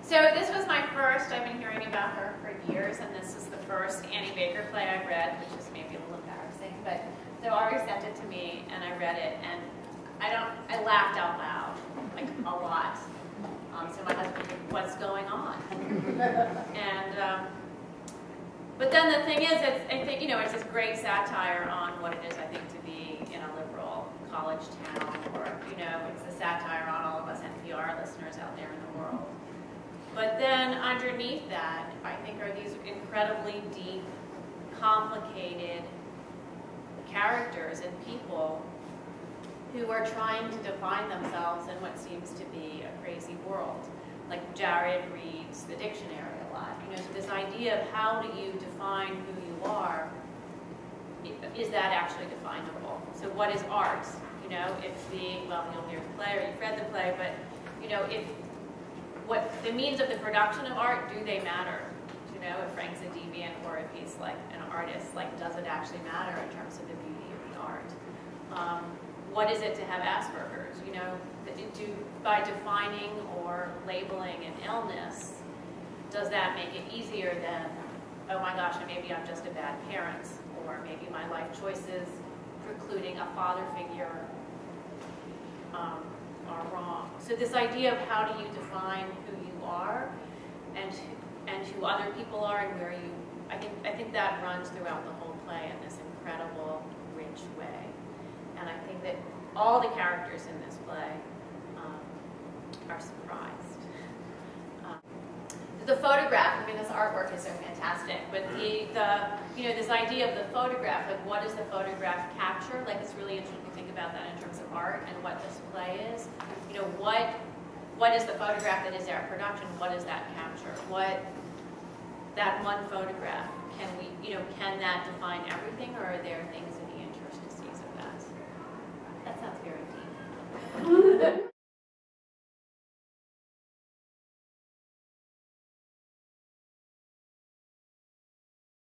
So this was my first, I've been hearing about her for years, and this is the first Annie Baker play I read, which is maybe a little embarrassing, but so Ari sent it to me, and I read it, and I laughed out loud, like a lot. So my husband said, what's going on? And, but then the thing is, I think, it's this great satire on what it is, I think, to be in a liberal college town, or, it's a satire on all of us NPR listeners out there in the world. But then underneath that, I think, are these incredibly deep, complicated characters and people who are trying to define themselves in what seems to be a crazy world. Like Jared reads the dictionary a lot. So this idea of how do you define who you are, is that actually definable? So what is art? You'll hear the play, or you've read the play, but, what the means of the production of art, do they matter? If Frank's a deviant or if he's like an artist, does it actually matter in terms of the beauty of the art? What is it to have Asperger's? By defining or labeling an illness, does that make it easier than, oh my gosh, maybe I'm just a bad parent, or maybe my life choices precluding a father figure are wrong. So this idea of how do you define who you are and who other people are, and where you, I think that runs throughout the whole play in this incredible, rich way. And I think that all the characters in this play are surprised. The photograph, this artwork is so fantastic, but this idea of the photograph, what does the photograph capture? It's really interesting to think about that in terms of art and what this play is. What is the photograph that is our production? What does that capture? That one photograph, can that define everything, or are there